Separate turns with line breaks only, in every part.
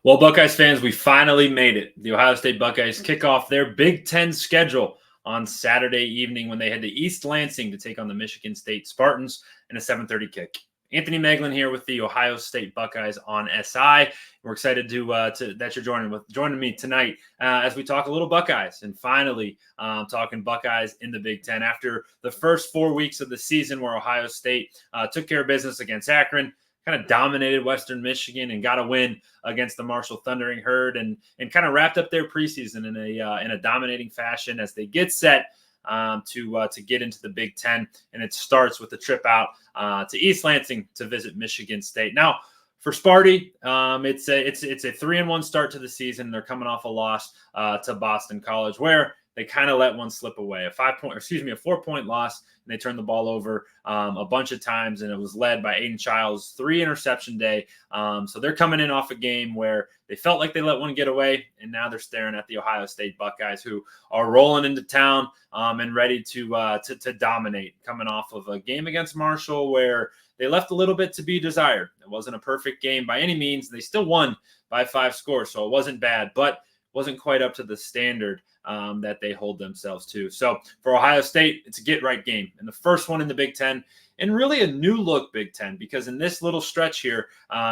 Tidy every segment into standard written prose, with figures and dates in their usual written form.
Well, Buckeyes fans, we finally made it. The Ohio State Buckeyes kick off their Big Ten schedule on Saturday evening when they head to East Lansing to take on the Michigan State Spartans in a 7:30 kick. Anthony Meglin here with the Ohio State Buckeyes on SI. We're excited that you're joining me tonight as we talk a little Buckeyes and finally talking Buckeyes in the Big Ten after the first 4 weeks of the season where Ohio State took care of business against Akron, kind of dominated Western Michigan and got a win against the Marshall Thundering Herd and kind of wrapped up their preseason in a dominating fashion as they get set to get into the Big Ten. And it starts with a trip out to East Lansing to visit Michigan State. Now, for Sparty, it's a 3-1 start to the season. They're coming off a loss to Boston College, where they kind of let one slip away. A 4-point loss, and they turned the ball over a bunch of times, and it was led by Aiden Childs' 3-interception day. So they're coming in off a game where they felt like they let one get away, and now they're staring at the Ohio State Buckeyes, who are rolling into town and ready to dominate, coming off of a game against Marshall where they left a little bit to be desired. It wasn't a perfect game by any means. They still won by 5 scores, so it wasn't bad, but wasn't quite up to the standard that they hold themselves to. So for Ohio State, it's a get-right game, and the first one in the Big Ten, and really a new-look Big Ten, because in this little stretch here,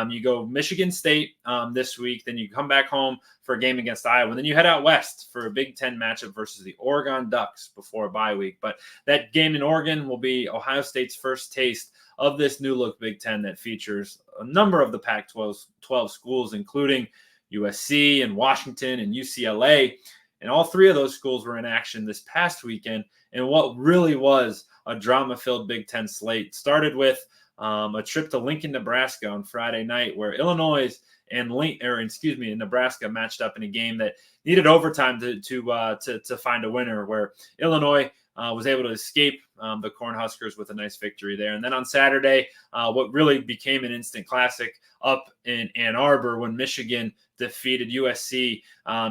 you go Michigan State this week, then you come back home for a game against Iowa, then you head out west for a Big Ten matchup versus the Oregon Ducks before a bye week. But that game in Oregon will be Ohio State's first taste of this new-look Big Ten that features a number of the Pac-12 schools, including USC and Washington and UCLA. And all 3 of those schools were in action this past weekend in what really was a drama-filled Big Ten slate. Started with a trip to Lincoln, Nebraska on Friday night, where Illinois and Nebraska matched up in a game that needed overtime to find a winner, where Illinois was able to escape the Cornhuskers with a nice victory there. And then on Saturday, what really became an instant classic up in Ann Arbor when Michigan defeated USC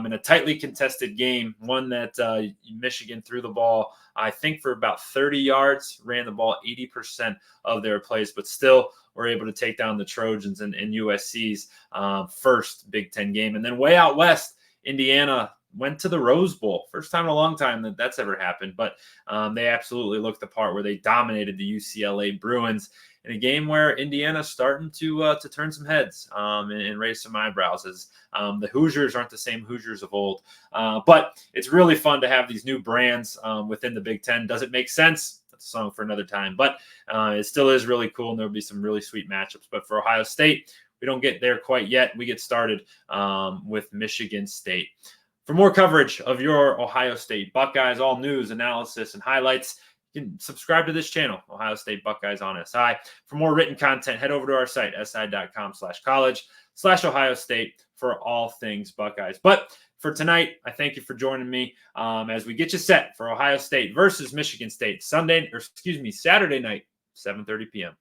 in a tightly contested game, one that Michigan threw the ball, I think, for about 30 yards, ran the ball 80% of their plays, but still were able to take down the Trojans in USC's first Big Ten game. And then way out west, Indiana went to the Rose Bowl. First time in a long time that's ever happened, but they absolutely looked the part where they dominated the UCLA Bruins in a game where Indiana's starting to turn some heads and raise some eyebrows, as the Hoosiers aren't the same Hoosiers of old. But it's really fun to have these new brands within the Big Ten. Does it make sense? That's a song for another time, but it still is really cool, and there'll be some really sweet matchups. But for Ohio State, we don't get there quite yet. We get started with Michigan State. For more coverage of your Ohio State Buckeyes, all news, analysis, and highlights, you can subscribe to this channel, Ohio State Buckeyes on SI. For more written content, head over to our site, si.com/college/Ohio State for all things Buckeyes. But for tonight, I thank you for joining me as we get you set for Ohio State versus Michigan State Saturday night, 7:30 p.m.